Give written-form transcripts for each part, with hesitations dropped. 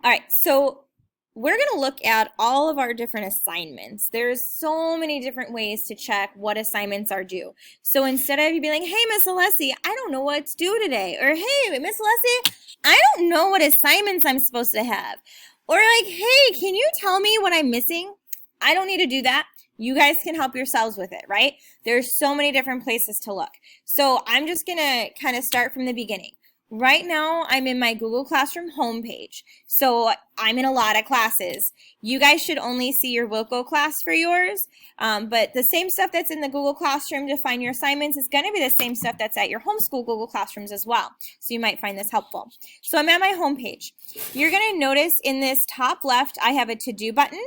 All right, so we're going to look at all of our different assignments. There's so many different ways to check what assignments are due. So instead of you being like, hey, Miss Alessi, I don't know what's due today, or hey, Miss Alessi, I don't know what assignments I'm supposed to have, or like, hey, can you tell me what I'm missing? I don't need to do that. You guys can help yourselves with it, right? There's so many different places to look. So I'm just going to kind of start from the beginning. Right now, I'm in my Google Classroom homepage. So I'm in a lot of classes. You guys should only see your Wilco class for yours, but the same stuff that's in the Google Classroom to find your assignments is going to be the same stuff that's at your homeschool Google Classrooms as well. So you might find this helpful. So I'm at my homepage. You're going to notice in this top left, I have a to-do button,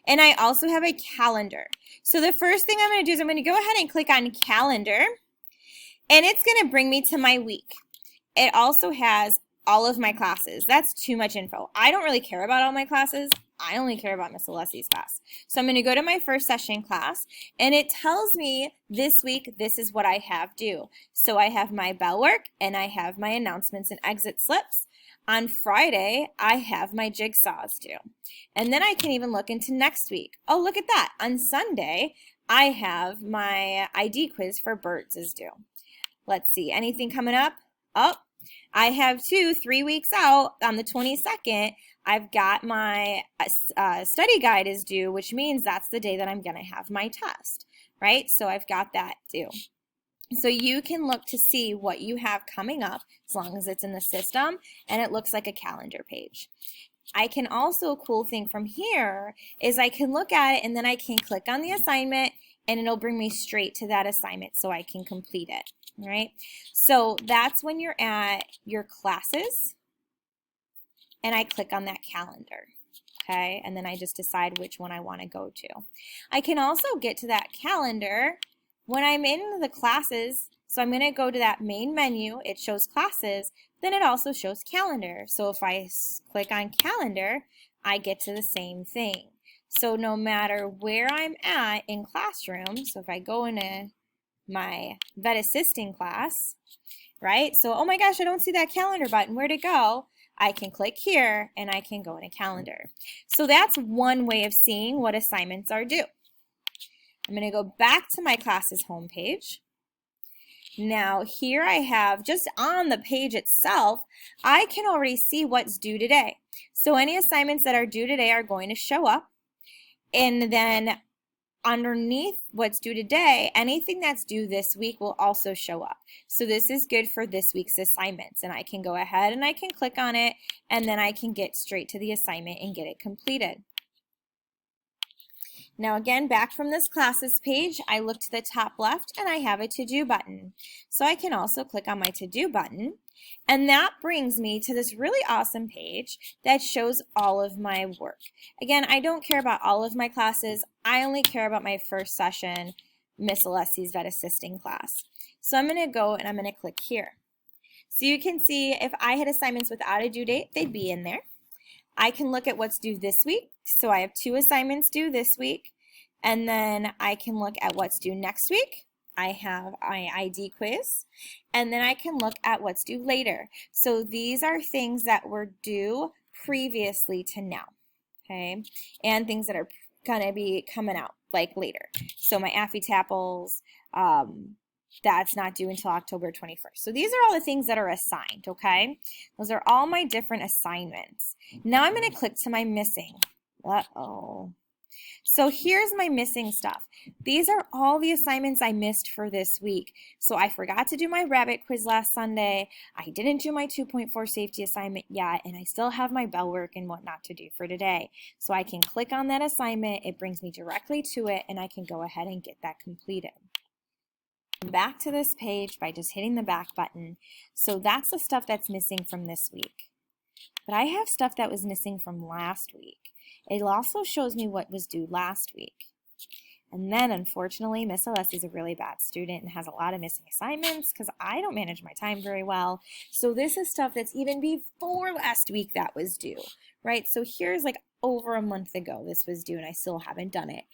and I also have a calendar. So the first thing I'm going to do is I'm going to go ahead and click on calendar, and it's going to bring me to my week. It also has all of my classes. That's too much info. I don't really care about all my classes. I only care about Miss Alessi's class. So I'm going to go to my first session class, and it tells me this week, this is what I have due. So I have my bell work, and I have my announcements and exit slips. On Friday, I have my jigsaws due. And then I can even look into next week. Oh, look at that. On Sunday, I have my ID quiz for birds is due. Let's see, anything coming up? Oh, I have 3 weeks out on the 22nd. I've got my study guide is due, which means that's the day that I'm going to have my test, right? So I've got that due. So you can look to see what you have coming up as long as it's in the system and it looks like a calendar page. I can also, a cool thing from here is I can look at it and then I can click on the assignment and it'll bring me straight to that assignment so I can complete it, right? So that's when you're at your classes and I click on that calendar, okay? And then I just decide which one I want to go to. I can also get to that calendar when I'm in the classes. So I'm going to go to that main menu. It shows classes. Then it also shows calendar. So if I click on calendar, I get to the same thing. So no matter where I'm at in classroom, so if I go into my vet assisting class, right? So, oh my gosh, I don't see that calendar button. Where'd it go? I can click here and I can go in a calendar. So that's one way of seeing what assignments are due. I'm going to go back to my classes homepage. Now here I have, just on the page itself, I can already see what's due today. So any assignments that are due today are going to show up. And then underneath what's due today, anything that's due this week will also show up. So this is good for this week's assignments. And I can go ahead and I can click on it, and then I can get straight to the assignment and get it completed. Now again, back from this classes page, I look to the top left and I have a to-do button. So I can also click on my to-do button, and that brings me to this really awesome page that shows all of my work. Again, I don't care about all of my classes. I only care about my first session, Miss Alessi's Vet Assisting class. So I'm going to go and I'm going to click here. So you can see if I had assignments without a due date, they'd be in there. I can look at what's due this week. So I have 2 assignments due this week. And then I can look at what's due next week. I have my ID quiz. And then I can look at what's due later. So these are things that were due previously to now, okay? And things that are going to be coming out like later. So my Affy-Tapples, that's not due until October 21st. So these are all the things that are assigned, okay? Those are all my different assignments. Now I'm going to click to my missing. Uh-oh. So here's my missing stuff. These are all the assignments I missed for this week. So I forgot to do my rabbit quiz last Sunday. I didn't do my 2.4 safety assignment yet, and I still have my bell work and whatnot to do for today. So I can click on that assignment. It brings me directly to it, and I can go ahead and get that completed. Back to this page by just hitting the back button. So that's the stuff that's missing from this week. But I have stuff that was missing from last week. It also shows me what was due last week. And then, unfortunately, Miss Alessi is a really bad student and has a lot of missing assignments because I don't manage my time very well. So this is stuff that's even before last week that was due, right? So here's like over a month ago this was due and I still haven't done it.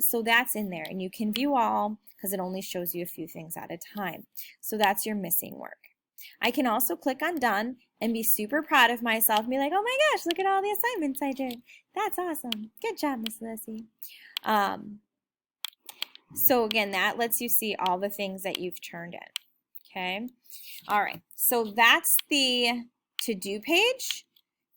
So that's in there, and you can view all because it only shows you a few things at a time. So that's your missing work. I can also click on done and be super proud of myself and be like, oh my gosh, look at all the assignments I did. That's awesome. Good job, Miss Leslie. So again, that lets you see all the things that you've turned in. Okay. All right. So that's the to-do page.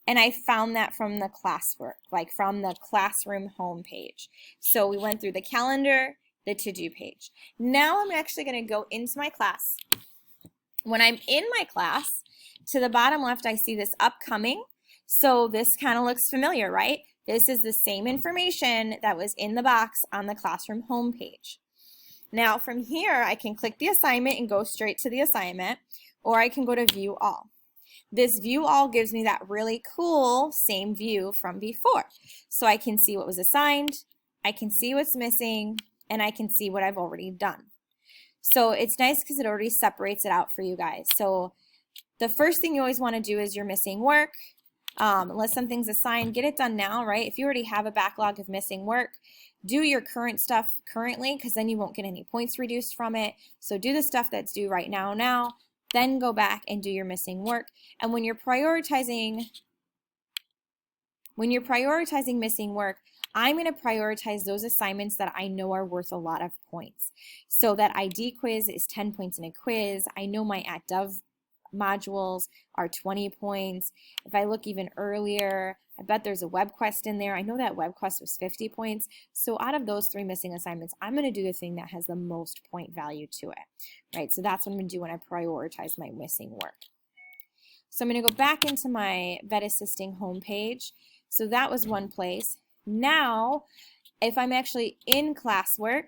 And I found that from the classwork, like from the classroom homepage. So we went through the calendar, the to-do page. Now I'm actually going to go into my class. When I'm in my class, to the bottom left, I see this upcoming. So this kind of looks familiar, right? This is the same information that was in the box on the classroom homepage. Now from here, I can click the assignment and go straight to the assignment, or I can go to view all. This view all gives me that really cool same view from before. So I can see what was assigned, I can see what's missing, and I can see what I've already done. So it's nice because it already separates it out for you guys. So the first thing you always want to do is your missing work. Unless something's assigned, get it done now, right? If you already have a backlog of missing work, do your current stuff currently, because then you won't get any points reduced from it. So do the stuff that's due right now, then go back and do your missing work. And when you're prioritizing missing work, I'm going to prioritize those assignments that I know are worth a lot of points. So that ID quiz is 10 points in a quiz. I know my @Dove modules are 20 points. If I look even earlier, I bet there's a web quest in there. I know that web quest was 50 points. So out of those 3 missing assignments, I'm going to do the thing that has the most point value to it, right? So that's what I'm going to do when I prioritize my missing work. So I'm going to go back into my Vet Assisting homepage. So that was one place. Now, if I'm actually in classwork,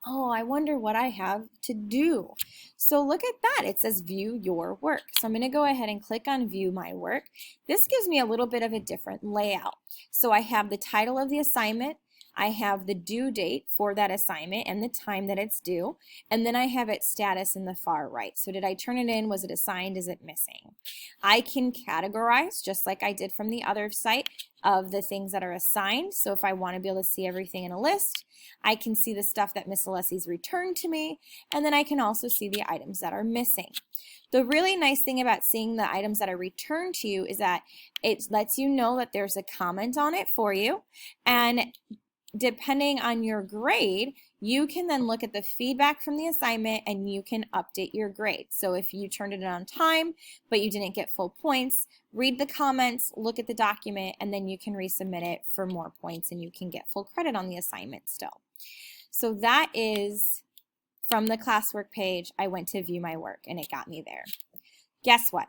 oh, I wonder what I have to do. So look at that. It says view your work. So I'm going to go ahead and click on view my work. This gives me a little bit of a different layout. So I have the title of the assignment. I have the due date for that assignment and the time that it's due. And then I have its status in the far right. So did I turn it in? Was it assigned? Is it missing? I can categorize just like I did from the other site of the things that are assigned. So if I want to be able to see everything in a list, I can see the stuff that Miss Alessi's returned to me, and then I can also see the items that are missing. The really nice thing about seeing the items that are returned to you is that it lets you know that there's a comment on it for you, and depending on your grade, you can then look at the feedback from the assignment and you can update your grade. So if you turned it in on time, but you didn't get full points, read the comments, look at the document, and then you can resubmit it for more points and you can get full credit on the assignment still. So that is from the classwork page. I went to view my work and it got me there. Guess what?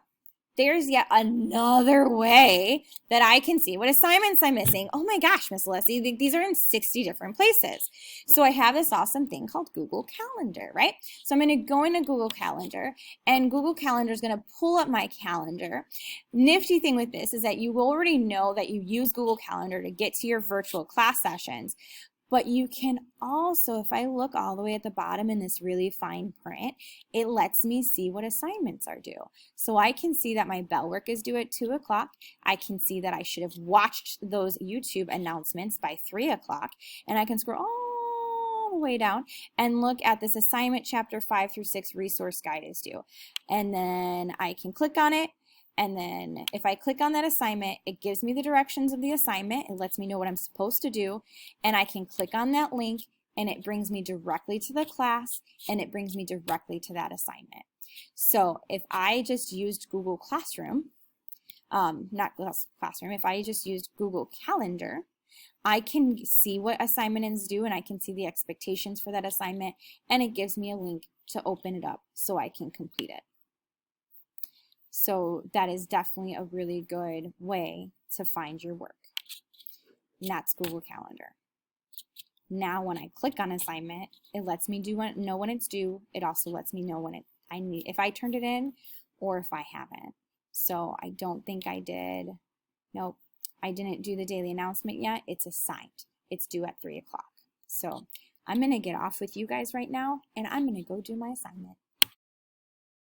There's yet another way that I can see what assignments I'm missing. Oh my gosh, Miss Alessi, these are in 60 different places. So I have this awesome thing called Google Calendar, right? So I'm going to go into Google Calendar, and Google Calendar is going to pull up my calendar. Nifty thing with this is that you already know that you use Google Calendar to get to your virtual class sessions. But you can also, if I look all the way at the bottom in this really fine print, it lets me see what assignments are due. So I can see that my bell work is due at 2 o'clock. I can see that I should have watched those YouTube announcements by 3 o'clock. And I can scroll all the way down and look at this assignment chapter 5 through 6 resource guide is due. And then I can click on it. And then if I click on that assignment, it gives me the directions of the assignment. It lets me know what I'm supposed to do. And I can click on that link and it brings me directly to the class and it brings me directly to that assignment. So if I just used Google Classroom, if I just used Google Calendar, I can see what assignment is due and I can see the expectations for that assignment, and it gives me a link to open it up so I can complete it. So that is definitely a really good way to find your work. And that's Google Calendar. Now when I click on assignment, it lets me know when it's due. It also lets me know when if I turned it in or if I haven't. So I don't think I did. Nope, I didn't do the daily announcement yet. It's assigned. It's due at 3 o'clock. So I'm going to get off with you guys right now and I'm going to go do my assignment.